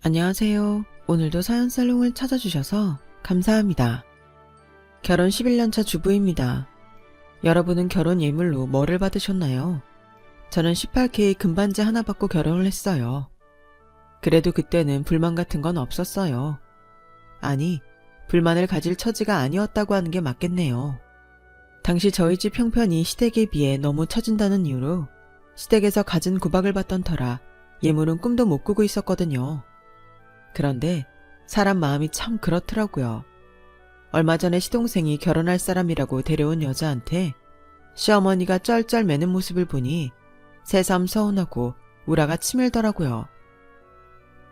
안녕하세요. 오늘도 사연살롱을 찾아주셔서 감사합니다. 결혼 11년차 주부입니다. 여러분은 결혼 예물로 뭐를 받으셨나요? 저는 18K 금반지 하나 받고 결혼을 했어요. 그래도 그때는 불만 같은 건 없었어요. 아니, 불만을 가질 처지가 아니었다고 하는 게 맞겠네요. 당시 저희 집 형편이 시댁에 비해 너무 처진다는 이유로 시댁에서 갖은 구박을 받던 터라 예물은 꿈도 못 꾸고 있었거든요. 그런데 사람 마음이 참 그렇더라고요. 얼마 전에 시동생이 결혼할 사람이라고 데려온 여자한테 시어머니가 쩔쩔 매는 모습을 보니 새삼 서운하고 우라가 치밀더라고요.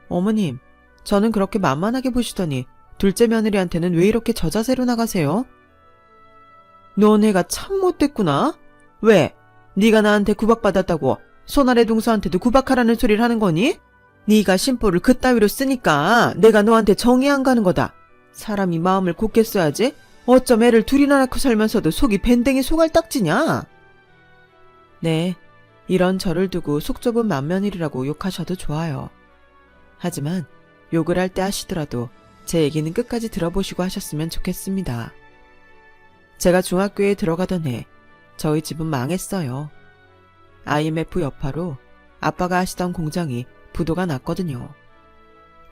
어머님, 저는 그렇게 만만하게 보시더니 둘째 며느리한테는 왜 이렇게 저자세로 나가세요? 너네가 참 못됐구나. 왜? 네가 나한테 구박받았다고 손아래 동서한테도 구박하라는 소리를 하는 거니? 네가 심보를 그따위로 쓰니까 내가 너한테 정이 안 가는 거다. 사람이 마음을 곱게 써야지. 어쩜 애를 둘이나 낳고 살면서도 속이 밴댕이 소갈딱지냐? 네, 이런 저를 두고 속 좁은 맏며느리라고 욕하셔도 좋아요. 하지만 욕을 할 때 하시더라도 제 얘기는 끝까지 들어보시고 하셨으면 좋겠습니다. 제가 중학교에 들어가던 해 저희 집은 망했어요. IMF 여파로 아빠가 하시던 공장이 부도가 났거든요.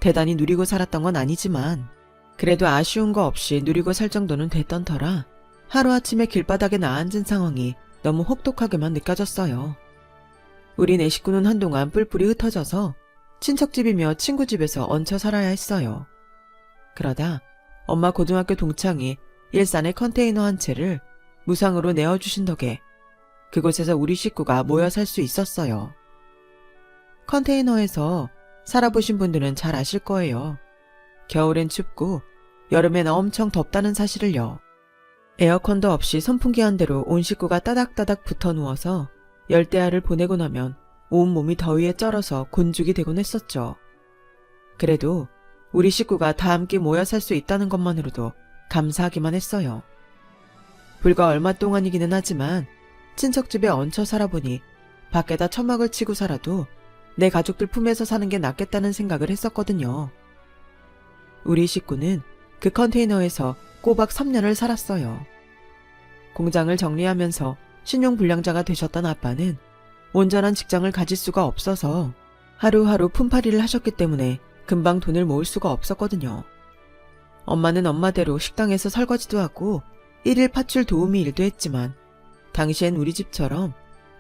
대단히 누리고 살았던 건 아니지만 그래도 아쉬운 거 없이 누리고 살 정도는 됐던 터라 하루아침에 길바닥에 나앉은 상황이 너무 혹독하게만 느껴졌어요. 우리 네 식구는 한동안 뿔뿔이 흩어져서 친척집이며 친구집에서 얹혀 살아야 했어요. 그러다 엄마 고등학교 동창이 일산에 컨테이너 한 채를 무상으로 내어주신 덕에 그곳에서 우리 식구가 모여 살 수 있었어요. 컨테이너에서 살아보신 분들은 잘 아실 거예요. 겨울엔 춥고 여름엔 엄청 덥다는 사실을요. 에어컨도 없이 선풍기 한 대로 온 식구가 따닥따닥 붙어 누워서 열대야를 보내고 나면 온몸이 더위에 쩔어서 곤죽이 되곤 했었죠. 그래도 우리 식구가 다 함께 모여 살 수 있다는 것만으로도 감사하기만 했어요. 불과 얼마 동안이기는 하지만 친척집에 얹혀 살아보니 밖에다 천막을 치고 살아도 내 가족들 품에서 사는 게 낫겠다는 생각을 했었거든요. 우리 식구는 그 컨테이너에서 꼬박 3년을 살았어요. 공장을 정리하면서 신용불량자가 되셨던 아빠는 온전한 직장을 가질 수가 없어서 하루하루 품팔이를 하셨기 때문에 금방 돈을 모을 수가 없었거든요. 엄마는 엄마대로 식당에서 설거지도 하고 일일 파출 도우미 일도 했지만 당시엔 우리 집처럼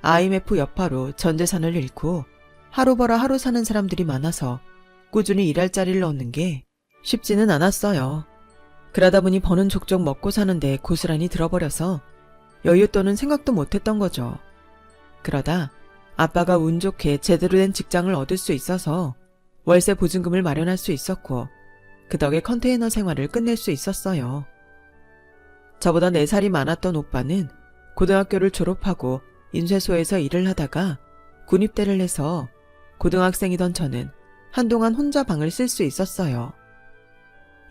IMF 여파로 전 재산을 잃고 하루 벌어 하루 사는 사람들이 많아서 꾸준히 일할 자리를 얻는 게 쉽지는 않았어요. 그러다 보니 버는 족족 먹고 사는데 고스란히 들어버려서 여유 또는 생각도 못했던 거죠. 그러다 아빠가 운 좋게 제대로 된 직장을 얻을 수 있어서 월세 보증금을 마련할 수 있었고 그 덕에 컨테이너 생활을 끝낼 수 있었어요. 저보다 4살이 많았던 오빠는 고등학교를 졸업하고 인쇄소에서 일을 하다가 군입대를 해서 고등학생이던 저는 한동안 혼자 방을 쓸 수 있었어요.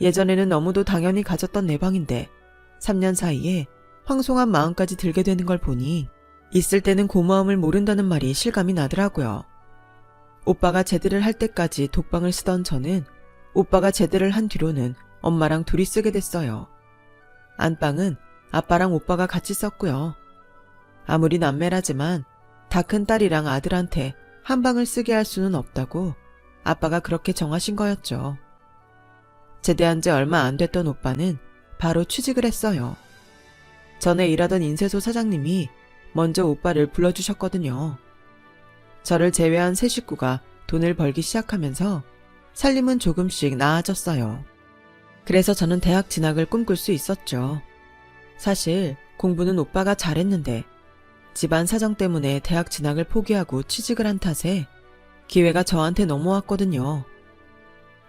예전에는 너무도 당연히 가졌던 내 방인데 3년 사이에 황송한 마음까지 들게 되는 걸 보니 있을 때는 고마움을 모른다는 말이 실감이 나더라고요. 오빠가 제대를 할 때까지 독방을 쓰던 저는 오빠가 제대를 한 뒤로는 엄마랑 둘이 쓰게 됐어요. 안방은 아빠랑 오빠가 같이 썼고요. 아무리 남매라지만 다 큰 딸이랑 아들한테 한 방을 쓰게 할 수는 없다고 아빠가 그렇게 정하신 거였죠. 제대한 지 얼마 안 됐던 오빠는 바로 취직을 했어요. 전에 일하던 인쇄소 사장님이 먼저 오빠를 불러주셨거든요. 저를 제외한 세 식구가 돈을 벌기 시작하면서 살림은 조금씩 나아졌어요. 그래서 저는 대학 진학을 꿈꿀 수 있었죠. 사실 공부는 오빠가 잘했는데 집안 사정 때문에 대학 진학을 포기하고 취직을 한 탓에 기회가 저한테 넘어왔거든요.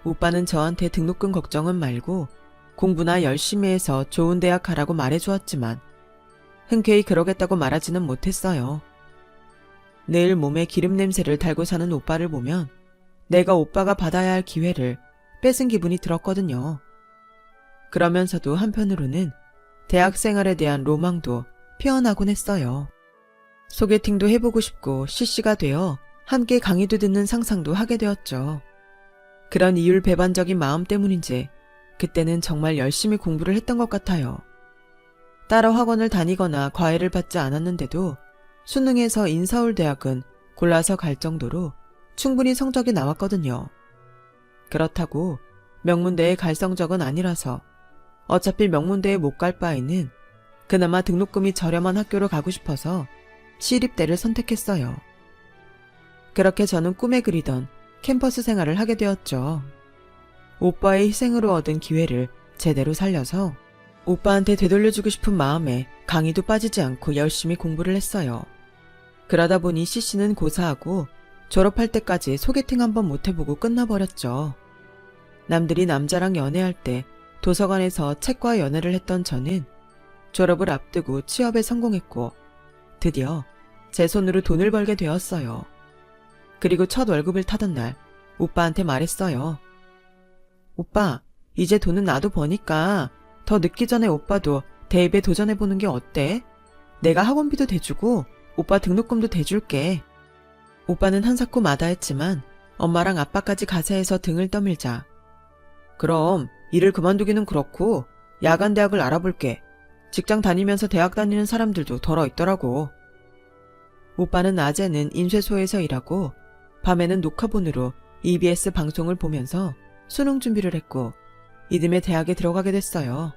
오빠는 저한테 등록금 걱정은 말고 공부나 열심히 해서 좋은 대학 가라고 말해주었지만 흔쾌히 그러겠다고 말하지는 못했어요. 늘 몸에 기름 냄새를 달고 사는 오빠를 보면 내가 오빠가 받아야 할 기회를 뺏은 기분이 들었거든요. 그러면서도 한편으로는 대학 생활에 대한 로망도 피어나곤 했어요. 소개팅도 해보고 싶고 CC가 되어 함께 강의도 듣는 상상도 하게 되었죠. 그런 이율배반적인 마음 때문인지 그때는 정말 열심히 공부를 했던 것 같아요. 따로 학원을 다니거나 과외를 받지 않았는데도 수능에서 인서울대학은 골라서 갈 정도로 충분히 성적이 나왔거든요. 그렇다고 명문대에 갈 성적은 아니라서 어차피 명문대에 못 갈 바에는 그나마 등록금이 저렴한 학교로 가고 싶어서 시립대를 선택했어요. 그렇게 저는 꿈에 그리던 캠퍼스 생활을 하게 되었죠. 오빠의 희생으로 얻은 기회를 제대로 살려서 오빠한테 되돌려주고 싶은 마음에 강의도 빠지지 않고 열심히 공부를 했어요. 그러다 보니 CC는 고사하고 졸업할 때까지 소개팅 한번 못 해보고 끝나버렸죠. 남들이 남자랑 연애할 때 도서관에서 책과 연애를 했던 저는 졸업을 앞두고 취업에 성공했고 드디어 제 손으로 돈을 벌게 되었어요. 그리고 첫 월급을 타던 날 오빠한테 말했어요. 오빠, 이제 돈은 나도 버니까 더 늦기 전에 오빠도 대입에 도전해보는 게 어때? 내가 학원비도 대주고 오빠 등록금도 대줄게. 오빠는 한사코 마다했지만 엄마랑 아빠까지 가세해서 등을 떠밀자. 그럼 일을 그만두기는 그렇고 야간 대학을 알아볼게. 직장 다니면서 대학 다니는 사람들도 덜어 있더라고. 오빠는 낮에는 인쇄소에서 일하고 밤에는 녹화본으로 EBS 방송을 보면서 수능 준비를 했고 이듬해 대학에 들어가게 됐어요.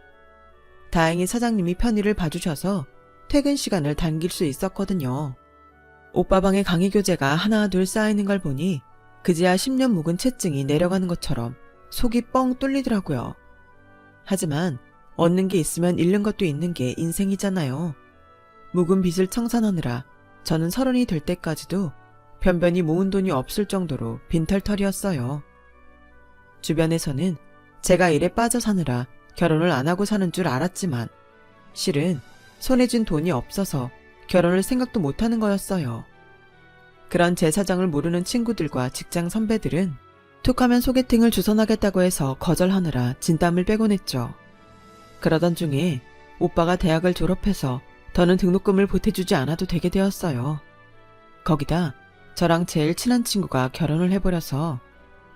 다행히 사장님이 편의를 봐주셔서 퇴근 시간을 당길 수 있었거든요. 오빠 방에 강의 교재가 하나 둘 쌓이는 걸 보니 그제야 10년 묵은 채증이 내려가는 것처럼 속이 뻥 뚫리더라고요. 하지만 얻는 게 있으면 잃는 것도 있는 게 인생이잖아요. 묵은 빚을 청산하느라 저는 30이 될 때까지도 변변히 모은 돈이 없을 정도로 빈털털이었어요. 주변에서는 제가 일에 빠져 사느라 결혼을 안 하고 사는 줄 알았지만 실은 손에 쥔 돈이 없어서 결혼을 생각도 못하는 거였어요. 그런 제 사정을 모르는 친구들과 직장 선배들은 툭하면 소개팅을 주선하겠다고 해서 거절하느라 진땀을 빼곤 했죠. 그러던 중에 오빠가 대학을 졸업해서 더는 등록금을 보태주지 않아도 되게 되었어요. 거기다 저랑 제일 친한 친구가 결혼을 해버려서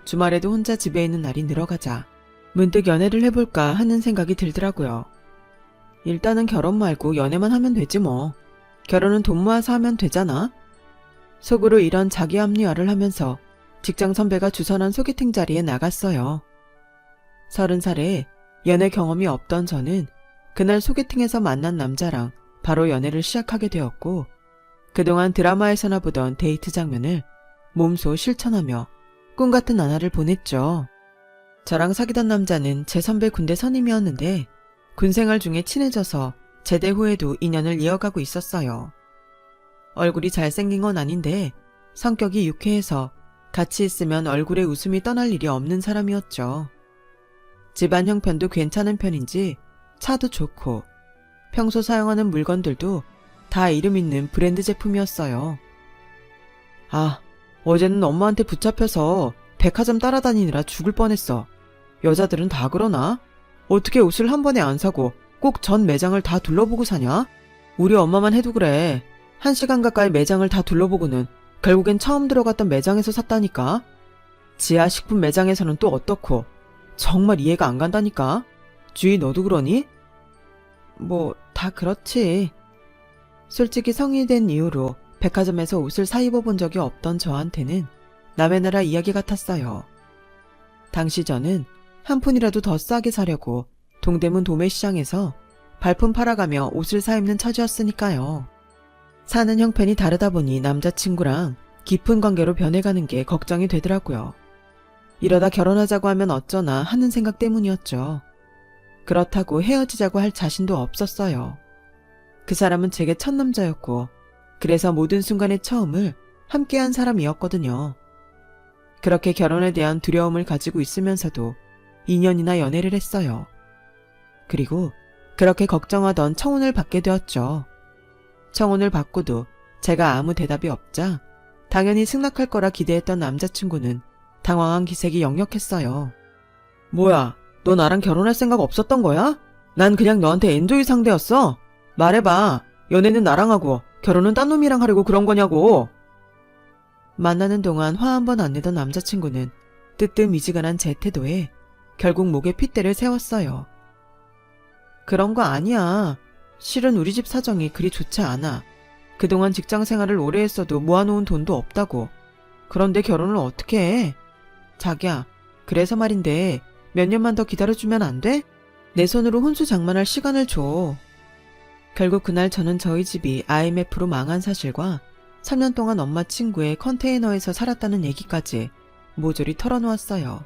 주말에도 혼자 집에 있는 날이 늘어가자 문득 연애를 해볼까 하는 생각이 들더라고요. 일단은 결혼 말고 연애만 하면 되지 뭐. 결혼은 돈 모아서 하면 되잖아. 속으로 이런 자기 합리화를 하면서 직장 선배가 주선한 소개팅 자리에 나갔어요. 30살에 연애 경험이 없던 저는 그날 소개팅에서 만난 남자랑 바로 연애를 시작하게 되었고 그동안 드라마에서나 보던 데이트 장면을 몸소 실천하며 꿈같은 나날을 보냈죠. 저랑 사귀던 남자는 제 선배 군대 선임이었는데 군생활 중에 친해져서 제대 후에도 인연을 이어가고 있었어요. 얼굴이 잘생긴 건 아닌데 성격이 유쾌해서 같이 있으면 얼굴에 웃음이 떠날 일이 없는 사람이었죠. 집안 형편도 괜찮은 편인지 차도 좋고 평소 사용하는 물건들도 다 이름 있는 브랜드 제품이었어요. 아, 어제는 엄마한테 붙잡혀서 백화점 따라다니느라 죽을 뻔했어. 여자들은 다 그러나? 어떻게 옷을 한 번에 안 사고 꼭 전 매장을 다 둘러보고 사냐? 우리 엄마만 해도 그래. 1시간 가까이 매장을 다 둘러보고는 결국엔 처음 들어갔던 매장에서 샀다니까? 지하 식품 매장에서는 또 어떻고? 정말 이해가 안 간다니까? 주희 너도 그러니? 뭐 다 그렇지. 솔직히 성인이 된 이후로 백화점에서 옷을 사 입어본 적이 없던 저한테는 남의 나라 이야기 같았어요. 당시 저는 한 푼이라도 더 싸게 사려고 동대문 도매시장에서 발품 팔아가며 옷을 사 입는 처지였으니까요. 사는 형편이 다르다 보니 남자친구랑 깊은 관계로 변해가는 게 걱정이 되더라고요. 이러다 결혼하자고 하면 어쩌나 하는 생각 때문이었죠. 그렇다고 헤어지자고 할 자신도 없었어요. 그 사람은 제게 첫 남자였고 그래서 모든 순간의 처음을 함께한 사람이었거든요. 그렇게 결혼에 대한 두려움을 가지고 있으면서도 2년이나 연애를 했어요. 그리고 그렇게 걱정하던 청혼을 받게 되었죠. 청혼을 받고도 제가 아무 대답이 없자 당연히 승낙할 거라 기대했던 남자친구는 당황한 기색이 역력했어요. 뭐야, 너 나랑 결혼할 생각 없었던 거야? 난 그냥 너한테 엔조이 상대였어. 말해봐. 연애는 나랑 하고 결혼은 딴 놈이랑 하려고 그런 거냐고. 만나는 동안 화 한 번 안 내던 남자친구는 뜨뜻미지근한 제 태도에 결국 목에 핏대를 세웠어요. 그런 거 아니야. 실은 우리 집 사정이 그리 좋지 않아. 그동안 직장 생활을 오래 했어도 모아놓은 돈도 없다고. 그런데 결혼을 어떻게 해? 자기야, 그래서 말인데 몇 년만 더 기다려주면 안 돼? 내 손으로 혼수 장만할 시간을 줘. 결국 그날 저는 저희 집이 IMF로 망한 사실과 3년 동안 엄마 친구의 컨테이너에서 살았다는 얘기까지 모조리 털어놓았어요.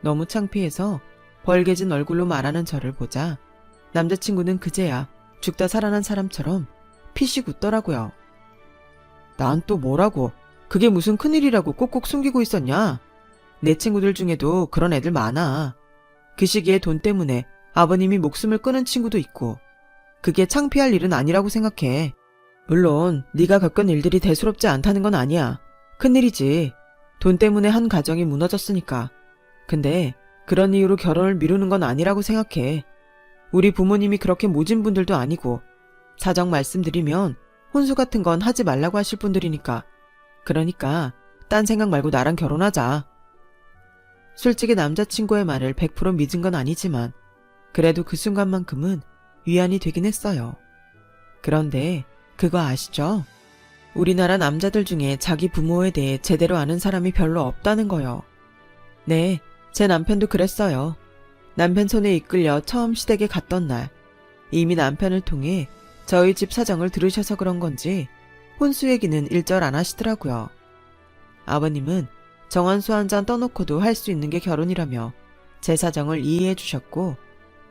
너무 창피해서 벌개진 얼굴로 말하는 저를 보자 남자친구는 그제야 죽다 살아난 사람처럼 피식 웃더라고요. 난 또 뭐라고? 그게 무슨 큰일이라고 꼭꼭 숨기고 있었냐? 내 친구들 중에도 그런 애들 많아. 그 시기에 돈 때문에 아버님이 목숨을 끊은 친구도 있고 그게 창피할 일은 아니라고 생각해. 물론 네가 겪은 일들이 대수롭지 않다는 건 아니야. 큰일이지. 돈 때문에 한 가정이 무너졌으니까. 근데 그런 이유로 결혼을 미루는 건 아니라고 생각해. 우리 부모님이 그렇게 모진 분들도 아니고 사정 말씀드리면 혼수 같은 건 하지 말라고 하실 분들이니까. 그러니까 딴 생각 말고 나랑 결혼하자. 솔직히 남자친구의 말을 100% 믿은 건 아니지만 그래도 그 순간만큼은 위안이 되긴 했어요. 그런데 그거 아시죠? 우리나라 남자들 중에 자기 부모에 대해 제대로 아는 사람이 별로 없다는 거요. 네, 제 남편도 그랬어요. 남편 손에 이끌려 처음 시댁에 갔던 날 이미 남편을 통해 저희 집 사정을 들으셔서 그런 건지 혼수 얘기는 일절 안 하시더라고요. 아버님은 정한수 한 잔 떠놓고도 할 수 있는 게 결혼이라며 제 사정을 이해해 주셨고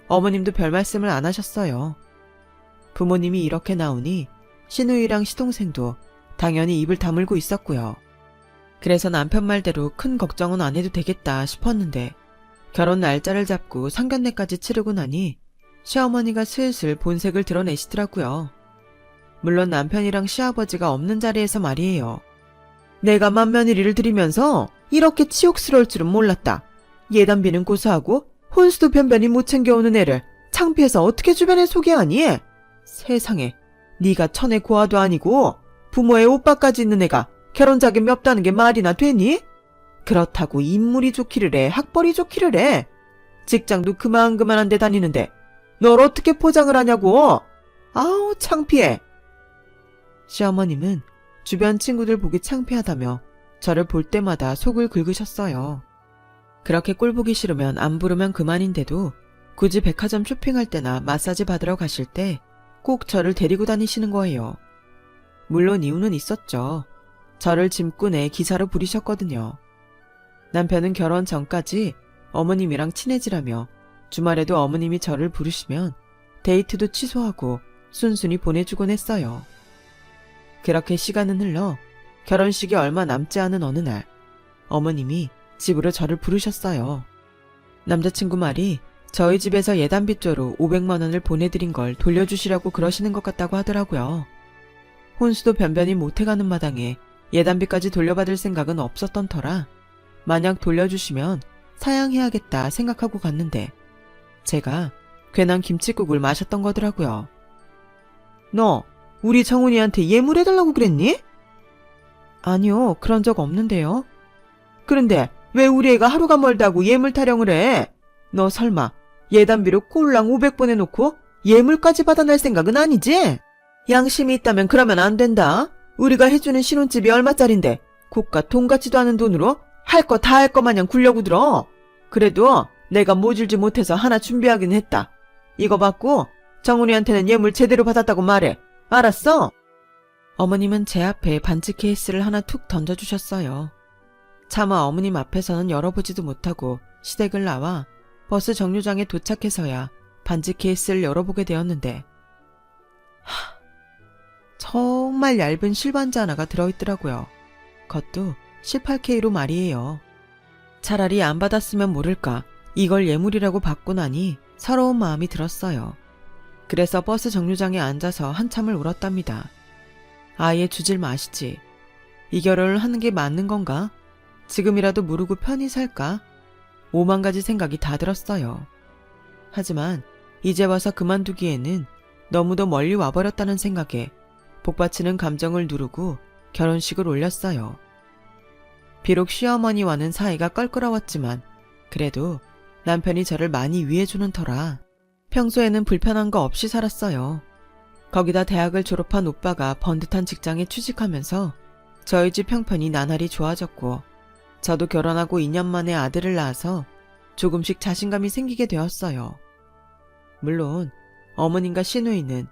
어머님도 별 말씀을 안 하셨어요. 부모님이 이렇게 나오니 시누이랑 시동생도 당연히 입을 다물고 있었고요. 그래서 남편 말대로 큰 걱정은 안 해도 되겠다 싶었는데 결혼 날짜를 잡고 상견례까지 치르고 나니 시어머니가 슬슬 본색을 드러내시더라고요. 물론 남편이랑 시아버지가 없는 자리에서 말이에요. 내가 맏며느리를 들이면서 이렇게 치욕스러울 줄은 몰랐다. 예단비는 고사하고 혼수도 변변히 못 챙겨오는 애를 창피해서 어떻게 주변에 소개하니? 세상에, 네가 천의 고아도 아니고 부모의 오빠까지 있는 애가 결혼 자격이 없다는 게 말이나 되니? 그렇다고 인물이 좋기를 해, 학벌이 좋기를 해. 직장도 그만한 데 다니는데 널 어떻게 포장을 하냐고. 아우 창피해. 시어머님은 주변 친구들 보기 창피하다며 저를 볼 때마다 속을 긁으셨어요. 그렇게 꼴 보기 싫으면 안 부르면 그만인데도 굳이 백화점 쇼핑할 때나 마사지 받으러 가실 때 꼭 저를 데리고 다니시는 거예요. 물론 이유는 있었죠. 저를 짐꾼의 기사로 부리셨거든요. 남편은 결혼 전까지 어머님이랑 친해지라며 주말에도 어머님이 저를 부르시면 데이트도 취소하고 순순히 보내주곤 했어요. 그렇게 시간은 흘러 결혼식이 얼마 남지 않은 어느 날 어머님이 집으로 저를 부르셨어요. 남자친구 말이 저희 집에서 예단비조로 500만 원을 보내드린 걸 돌려주시라고 그러시는 것 같다고 하더라고요. 혼수도 변변히 못해가는 마당에 예단비까지 돌려받을 생각은 없었던 터라 만약 돌려주시면 사양해야겠다 생각하고 갔는데 제가 괜한 김칫국을 마셨던 거더라고요. 너 우리 정훈이한테 예물해달라고 그랬니? 아니요, 그런 적 없는데요. 그런데 왜 우리 애가 하루가 멀다고 예물 타령을 해? 너 설마 예단비로 꼴랑 500번 해놓고 예물까지 받아낼 생각은 아니지? 양심이 있다면 그러면 안 된다. 우리가 해주는 신혼집이 얼마짜린데 고가 돈 같지도 않은 돈으로 할 거 다 할 거 마냥 굴려고 들어. 그래도 내가 모질지 못해서 하나 준비하긴 했다. 이거 받고 정훈이한테는 예물 제대로 받았다고 말해. 알았어? 어머님은 제 앞에 반지 케이스를 하나 툭 던져주셨어요. 차마 어머님 앞에서는 열어보지도 못하고 시댁을 나와 버스 정류장에 도착해서야 반지 케이스를 열어보게 되었는데 정말 얇은 실반지 하나가 들어있더라고요. 그것도 18K로 말이에요. 차라리 안 받았으면 모를까 이걸 예물이라고 받고 나니 서러운 마음이 들었어요. 그래서 버스 정류장에 앉아서 한참을 울었답니다. 아예 주질 마시지. 이 결혼을 하는 게 맞는 건가? 지금이라도 모르고 편히 살까? 5만 가지 생각이 다 들었어요. 하지만 이제 와서 그만두기에는 너무도 멀리 와버렸다는 생각에 복받치는 감정을 누르고 결혼식을 올렸어요. 비록 시어머니와는 사이가 껄끄러웠지만 그래도 남편이 저를 많이 위해주는 터라 평소에는 불편한 거 없이 살았어요. 거기다 대학을 졸업한 오빠가 번듯한 직장에 취직하면서 저희 집 형편이 나날이 좋아졌고 저도 결혼하고 2년 만에 아들을 낳아서 조금씩 자신감이 생기게 되었어요. 물론 어머님과 시누이는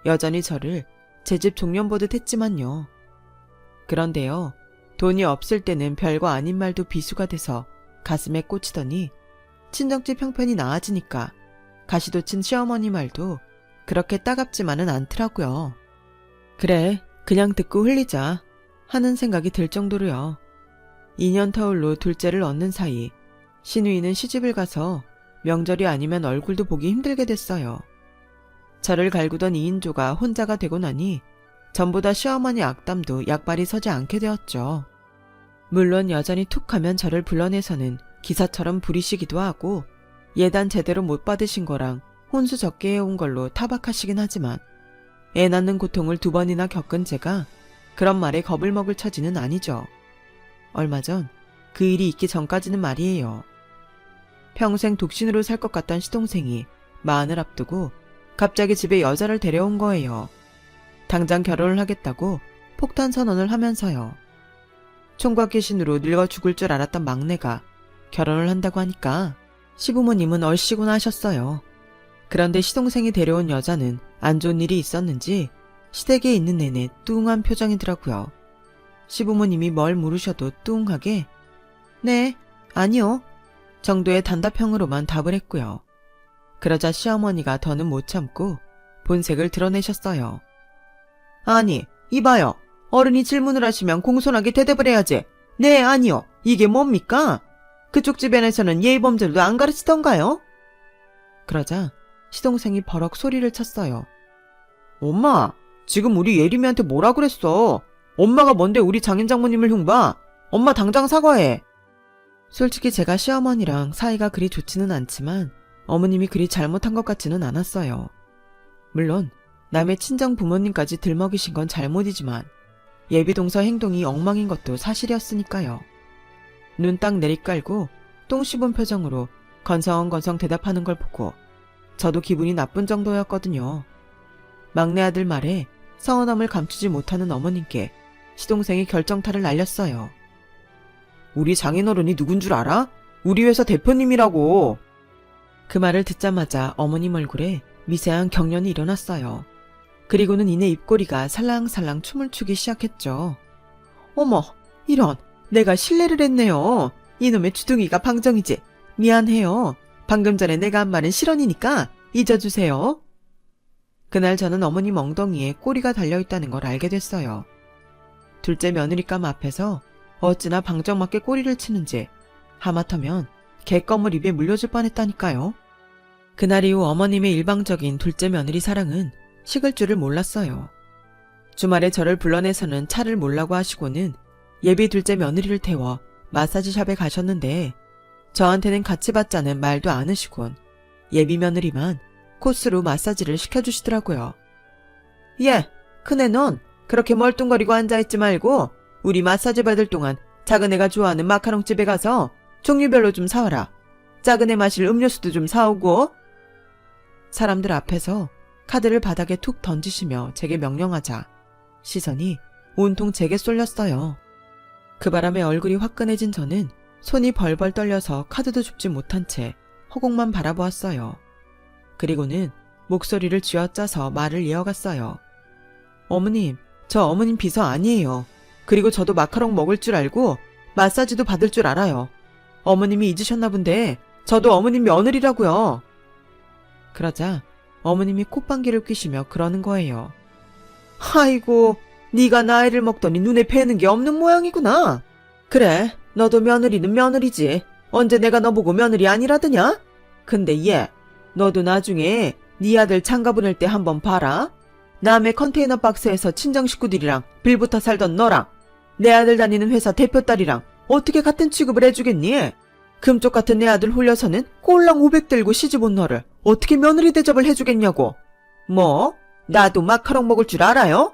여전히 저를 제 집 종년 보듯 했지만요. 그런데요, 돈이 없을 때는 별거 아닌 말도 비수가 돼서 가슴에 꽂히더니 친정집 형편이 나아지니까 가시도 친 시어머니 말도 그렇게 따갑지만은 않더라고요. 그래, 그냥 듣고 흘리자 하는 생각이 들 정도로요. 2년 터울로 둘째를 얻는 사이 시누이는 시집을 가서 명절이 아니면 얼굴도 보기 힘들게 됐어요. 저를 갈구던 2인조가 혼자가 되고 나니 전보다 시어머니 악담도 약발이 서지 않게 되었죠. 물론 여전히 툭하면 저를 불러내서는 기사처럼 부리시기도 하고 예단 제대로 못 받으신 거랑 혼수 적게 해온 걸로 타박하시긴 하지만 애 낳는 고통을 2번이나 겪은 제가 그런 말에 겁을 먹을 처지는 아니죠. 얼마 전 그 일이 있기 전까지는 말이에요. 평생 독신으로 살 것 같던 시동생이 마흔을 앞두고 갑자기 집에 여자를 데려온 거예요. 당장 결혼을 하겠다고 폭탄 선언을 하면서요. 총각 귀신으로 늙어 죽을 줄 알았던 막내가 결혼을 한다고 하니까 시부모님은 얼씨구나 하셨어요. 그런데 시동생이 데려온 여자는 안 좋은 일이 있었는지 시댁에 있는 내내 뚱한 표정이더라고요. 시부모님이 뭘 물으셔도 뚱하게 네, 아니요 정도의 단답형으로만 답을 했고요. 그러자 시어머니가 더는 못 참고 본색을 드러내셨어요. 아니, 이봐요. 어른이 질문을 하시면 공손하게 대답을 해야지. 네, 아니요. 이게 뭡니까? 그쪽 집안에서는 예의범절도 안 가르치던가요? 그러자 시동생이 버럭 소리를 쳤어요. 엄마, 지금 우리 예림이한테 뭐라 그랬어? 엄마가 뭔데 우리 장인장모님을 흉봐? 엄마 당장 사과해. 솔직히 제가 시어머니랑 사이가 그리 좋지는 않지만 어머님이 그리 잘못한 것 같지는 않았어요. 물론 남의 친정 부모님까지 들먹이신 건 잘못이지만 예비동서 행동이 엉망인 것도 사실이었으니까요. 눈 딱 내리깔고 똥 씹은 표정으로 건성건성 대답하는 걸 보고 저도 기분이 나쁜 정도였거든요. 막내 아들 말에 서운함을 감추지 못하는 어머님께 시동생이 결정타를 날렸어요. 우리 장인어른이 누군 줄 알아? 우리 회사 대표님이라고. 그 말을 듣자마자 어머님 얼굴에 미세한 경련이 일어났어요. 그리고는 이내 입꼬리가 살랑살랑 춤을 추기 시작했죠. 어머, 이런, 내가 실례를 했네요. 이놈의 주둥이가 방정이지. 미안해요. 방금 전에 내가 한 말은 실언이니까 잊어주세요. 그날 저는 어머님 엉덩이에 꼬리가 달려있다는 걸 알게 됐어요. 둘째 며느리감 앞에서 어찌나 방정맞게 꼬리를 치는지 하마터면 개껌을 입에 물려줄 뻔했다니까요. 그날 이후 어머님의 일방적인 둘째 며느리 사랑은 식을 줄을 몰랐어요. 주말에 저를 불러내서는 차를 몰라고 하시고는 예비 둘째 며느리를 태워 마사지샵에 가셨는데 저한테는 같이 받자는 말도 않으시곤 예비 며느리만 코스로 마사지를 시켜주시더라고요. 예, 큰애 넌 그렇게 멀뚱거리고 앉아있지 말고 우리 마사지 받을 동안 작은애가 좋아하는 마카롱집에 가서 종류별로 좀 사와라. 작은애 마실 음료수도 좀 사오고. 사람들 앞에서 카드를 바닥에 툭 던지시며 제게 명령하자 시선이 온통 제게 쏠렸어요. 그 바람에 얼굴이 화끈해진 저는 손이 벌벌 떨려서 카드도 줍지 못한 채 허공만 바라보았어요. 그리고는 목소리를 쥐어짜서 말을 이어갔어요. 어머님, 저 어머님 비서 아니에요. 그리고 저도 마카롱 먹을 줄 알고 마사지도 받을 줄 알아요. 어머님이 잊으셨나 본데 저도 어머님 며느리라고요. 그러자 어머님이 콧방귀를 뀌시며 그러는 거예요. 아이고, 네가 나이를 먹더니 눈에 뵈는 게 없는 모양이구나. 그래, 너도 며느리는 며느리지. 언제 내가 너보고 며느리 아니라더냐? 근데 얘, 너도 나중에 네 아들 장가 보낼 때 한번 봐라. 남의 컨테이너 박스에서 친정 식구들이랑 빌붙어 살던 너랑 내 아들 다니는 회사 대표 딸이랑 어떻게 같은 취급을 해주겠니? 금쪽 같은 내 아들 홀려서는 꼴랑 500 들고 시집 온 너를 어떻게 며느리 대접을 해주겠냐고. 뭐? 나도 마카롱 먹을 줄 알아요?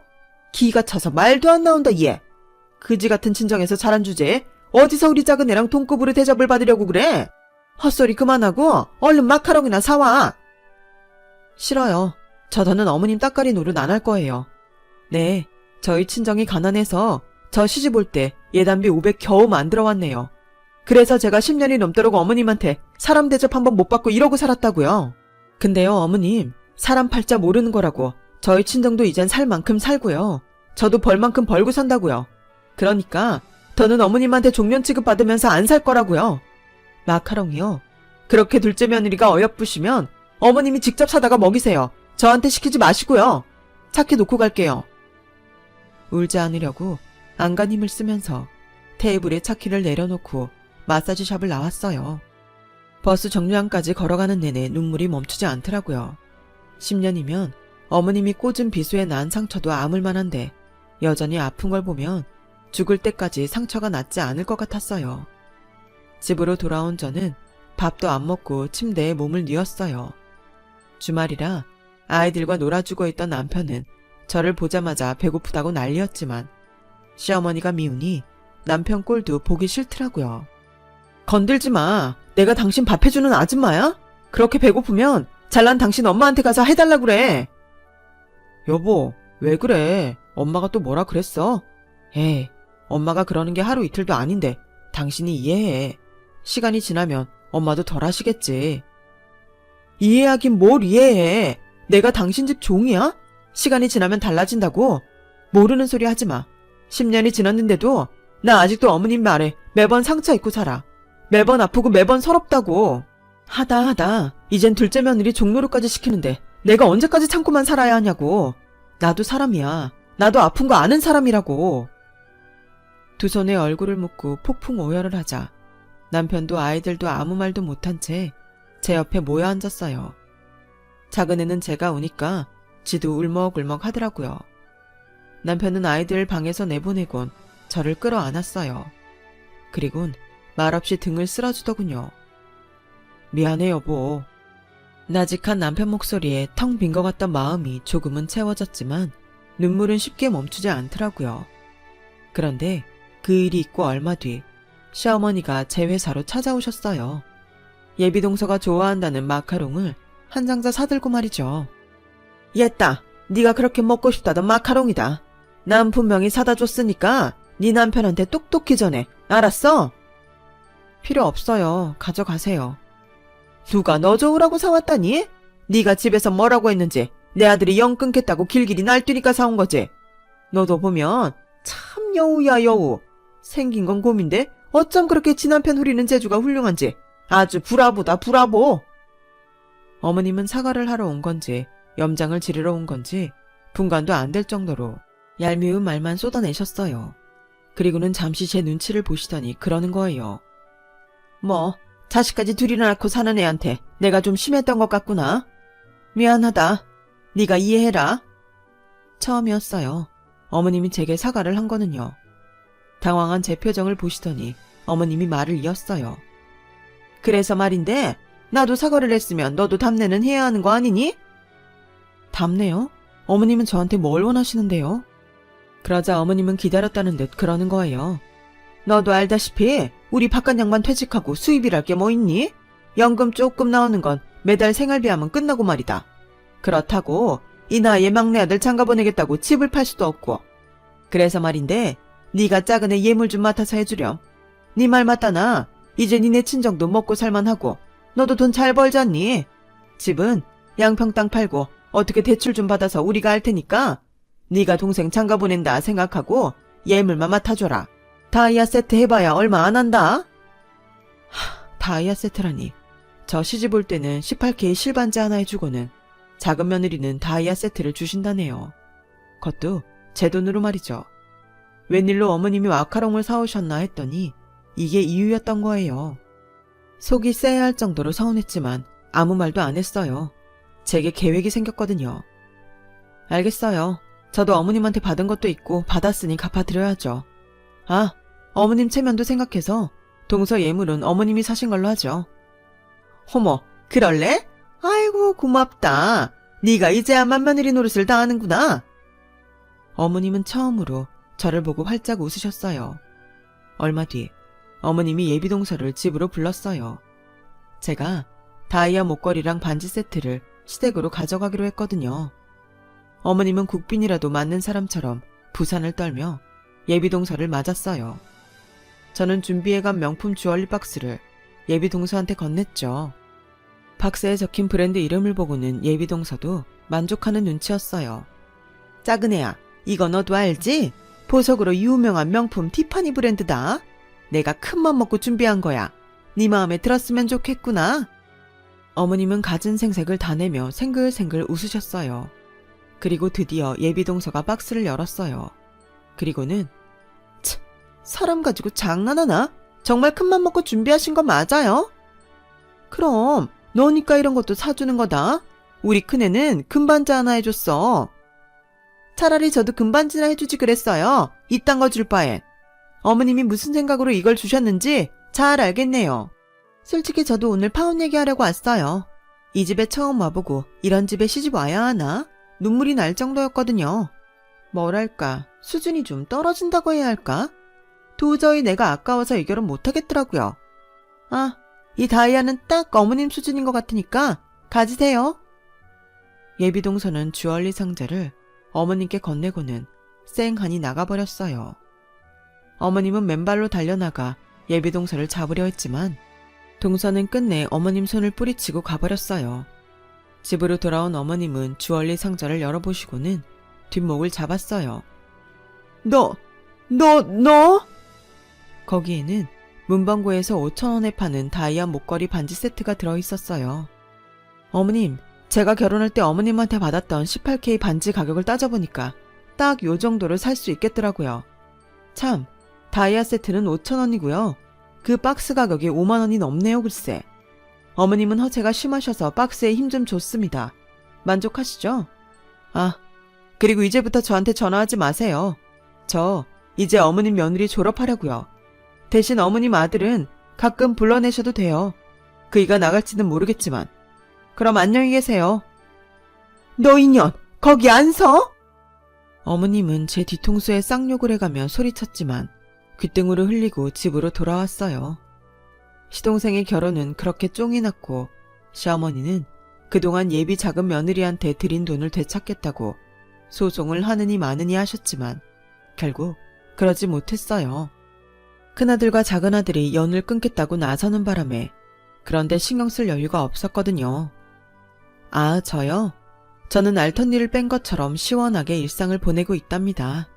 기가 차서 말도 안 나온다 얘. 그지 같은 친정에서 자란 주제에 어디서 우리 작은 애랑 동급으로 대접을 받으려고 그래? 헛소리 그만하고 얼른 마카롱이나 사와. 싫어요. 저 더는 어머님 따까리 노릇 안 할 거예요. 네, 저희 친정이 가난해서 저 시집 올 때 예단비 500 겨우 만들어 왔네요. 그래서 제가 10년이 넘도록 어머님한테 사람 대접 한번 못 받고 이러고 살았다고요. 근데요, 어머님, 사람 팔자 모르는 거라고. 저희 친정도 이젠 살 만큼 살고요. 저도 벌 만큼 벌고 산다고요. 그러니까 더는 어머님한테 종면 취급 받으면서 안 살 거라고요. 마카롱이요? 그렇게 둘째 며느리가 어여쁘시면 어머님이 직접 사다가 먹이세요. 저한테 시키지 마시고요. 차키 놓고 갈게요. 울지 않으려고 안간 힘을 쓰면서 테이블에 차키를 내려놓고 마사지샵을 나왔어요. 버스 정류장까지 걸어가는 내내 눈물이 멈추지 않더라고요. 10년이면 어머님이 꽂은 비수에 난 상처도 아물 만한데 여전히 아픈 걸 보면 죽을 때까지 상처가 낫지 않을 것 같았어요. 집으로 돌아온 저는 밥도 안 먹고 침대에 몸을 뉘었어요. 주말이라 아이들과 놀아주고 있던 남편은 저를 보자마자 배고프다고 난리였지만 시어머니가 미우니 남편 꼴도 보기 싫더라고요. 건들지 마. 내가 당신 밥 해주는 아줌마야? 그렇게 배고프면 잘난 당신 엄마한테 가서 해달라 그래. 여보, 왜 그래? 엄마가 또 뭐라 그랬어? 에이, 엄마가 그러는 게 하루 이틀도 아닌데 당신이 이해해. 시간이 지나면 엄마도 덜 하시겠지. 이해하긴 뭘 이해해. 내가 당신 집 종이야? 시간이 지나면 달라진다고? 모르는 소리 하지 마. 10년이 지났는데도 나 아직도 어머님 말에 매번 상처 입고 살아. 매번 아프고 매번 서럽다고. 하다 이젠 둘째 며느리 종노릇까지 시키는데 내가 언제까지 참고만 살아야 하냐고. 나도 사람이야. 나도 아픈 거 아는 사람이라고. 두 손에 얼굴을 묶고 폭풍 오열을 하자 남편도 아이들도 아무 말도 못한 채 제 옆에 모여 앉았어요. 작은 애는 제가 우니까 지도 울먹울먹 하더라고요. 남편은 아이들 방에서 내보내곤 저를 끌어안았어요. 그리곤 말없이 등을 쓸어주더군요. 미안해 여보. 나직한 남편 목소리에 텅 빈 것 같던 마음이 조금은 채워졌지만 눈물은 쉽게 멈추지 않더라고요. 그런데 그 일이 있고 얼마 뒤 시어머니가 제 회사로 찾아오셨어요. 예비동서가 좋아한다는 마카롱을 한 상자 사들고 말이죠. 얘따, 네가 그렇게 먹고 싶다던 마카롱이다. 난 분명히 사다 줬으니까 네 남편한테 똑똑히 전해. 알았어? 필요 없어요. 가져가세요. 누가 너 좋으라고 사왔다니? 네가 집에서 뭐라고 했는지 내 아들이 영 끊겠다고 길길이 날뛰니까 사온 거지. 너도 보면 참 여우야 여우. 생긴 건 곰인데 어쩜 그렇게 지 남편 후리는 재주가 훌륭한지. 아주 브라보다 브라보. 어머님은 사과를 하러 온 건지 염장을 지르러 온 건지 분간도 안 될 정도로 얄미운 말만 쏟아내셨어요. 그리고는 잠시 제 눈치를 보시더니 그러는 거예요. 뭐 자식까지 둘이나 낳고 사는 애한테 내가 좀 심했던 것 같구나. 미안하다. 네가 이해해라. 처음이었어요. 어머님이 제게 사과를 한 거는요. 당황한 제 표정을 보시더니 어머님이 말을 이었어요. 그래서 말인데 나도 사과를 했으면 너도 답례는 해야 하는 거 아니니? 답례요? 어머님은 저한테 뭘 원하시는데요? 그러자 어머님은 기다렸다는 듯 그러는 거예요. 너도 알다시피 우리 바깥 양반 퇴직하고 수입이랄 게 뭐 있니? 연금 조금 나오는 건 매달 생활비하면 끝나고 말이다. 그렇다고 이 나이에 막내 아들 장가 보내겠다고 집을 팔 수도 없고. 그래서 말인데 네가 작은 애 예물 좀 맡아서 해주렴. 네 말 맞다나 이제 니네 친정도 먹고 살만하고 너도 돈 잘 벌잖니? 집은 양평 땅 팔고 어떻게 대출 좀 받아서 우리가 할 테니까 네가 동생 장가 보낸다 생각하고 예물만 맡아줘라. 다이아 세트 해봐야 얼마 안 한다. 다이아 세트라니. 저 시집 올 때는 18K 실반지 하나 해주고는 작은 며느리는 다이아 세트를 주신다네요. 그것도 제 돈으로 말이죠. 웬일로 어머님이 마카롱을 사오셨나 했더니 이게 이유였던 거예요. 속이 쎄야 할 정도로 서운했지만 아무 말도 안 했어요. 제게 계획이 생겼거든요. 알겠어요. 저도 어머님한테 받은 것도 있고 받았으니 갚아드려야죠. 아, 어머님 체면도 생각해서 동서 예물은 어머님이 사신 걸로 하죠. 어머, 그럴래? 아이고 고맙다. 네가 이제야 맏며느리 노릇을 다 하는구나. 어머님은 처음으로 저를 보고 활짝 웃으셨어요. 얼마 뒤 어머님이 예비동서를 집으로 불렀어요. 제가 다이아 목걸이랑 반지 세트를 시댁으로 가져가기로 했거든요. 어머님은 국빈이라도 맞는 사람처럼 부산을 떨며 예비동서를 맞았어요. 저는 준비해간 명품 주얼리 박스를 예비동서한테 건넸죠. 박스에 적힌 브랜드 이름을 보고는 예비동서도 만족하는 눈치였어요. 작은 애야, 이거 너도 알지? 보석으로 유명한 명품 티파니 브랜드다. 내가 큰맘 먹고 준비한 거야. 네 마음에 들었으면 좋겠구나. 어머님은 갖은 생색을 다 내며 생글생글 웃으셨어요. 그리고 드디어 예비동서가 박스를 열었어요. 그리고는 참, 사람 가지고 장난하나? 정말 큰맘 먹고 준비하신 거 맞아요? 그럼 너니까 이런 것도 사주는 거다. 우리 큰애는 금반지 하나 해줬어. 차라리 저도 금반지나 해주지 그랬어요. 이딴 거 줄 바엔. 어머님이 무슨 생각으로 이걸 주셨는지 잘 알겠네요. 솔직히 저도 오늘 파혼 얘기하려고 왔어요. 이 집에 처음 와보고 이런 집에 시집 와야 하나? 눈물이 날 정도였거든요. 뭐랄까, 수준이 좀 떨어진다고 해야 할까? 도저히 내가 아까워서 이 결혼 못하겠더라고요. 아, 이 다이아는 딱 어머님 수준인 것 같으니까 가지세요. 예비동서는 주얼리 상자를 어머님께 건네고는 쌩하니 나가버렸어요. 어머님은 맨발로 달려나가 예비동서를 잡으려 했지만 동서는 끝내 어머님 손을 뿌리치고 가버렸어요. 집으로 돌아온 어머님은 주얼리 상자를 열어보시고는 뒷목을 잡았어요. 너! 거기에는 문방구에서 5,000원에 파는 다이아 목걸이 반지 세트가 들어있었어요. 어머님, 제가 결혼할 때 어머님한테 받았던 18K 반지 가격을 따져보니까 딱 요 정도를 살 수 있겠더라고요. 참, 다이아 세트는 5,000원이고요. 그 박스 가격이 5만 원이 넘네요, 글쎄. 어머님은 허세가 심하셔서 박스에 힘 좀 줬습니다. 만족하시죠? 아, 그리고 이제부터 저한테 전화하지 마세요. 저 이제 어머님 며느리 졸업하려고요. 대신 어머님 아들은 가끔 불러내셔도 돼요. 그이가 나갈지는 모르겠지만. 그럼 안녕히 계세요. 너 인연, 거기 안 서? 어머님은 제 뒤통수에 쌍욕을 해가며 소리쳤지만 귓등으로 흘리고 집으로 돌아왔어요. 시동생의 결혼은 그렇게 쫑이 났고 시어머니는 그동안 예비 작은 며느리한테 드린 돈을 되찾겠다고 소송을 하느니 마느니 하셨지만 결국 그러지 못했어요. 큰아들과 작은아들이 연을 끊겠다고 나서는 바람에 그런데 신경 쓸 여유가 없었거든요. 아, 저요? 저는 알턴니를 뺀 것처럼 시원하게 일상을 보내고 있답니다.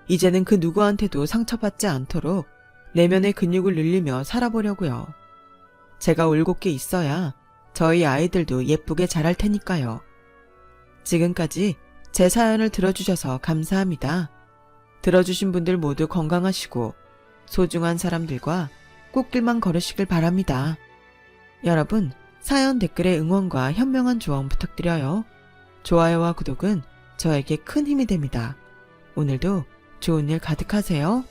이제는 그 누구한테도 상처받지 않도록 내면의 근육을 늘리며 살아보려고요. 제가 올곧게 있어야 저희 아이들도 예쁘게 자랄 테니까요. 지금까지 제 사연을 들어주셔서 감사합니다. 들어주신 분들 모두 건강하시고 소중한 사람들과 꽃길만 걸으시길 바랍니다. 여러분, 사연 댓글에 응원과 현명한 조언 부탁드려요. 좋아요와 구독은 저에게 큰 힘이 됩니다. 오늘도 좋은 일 가득하세요.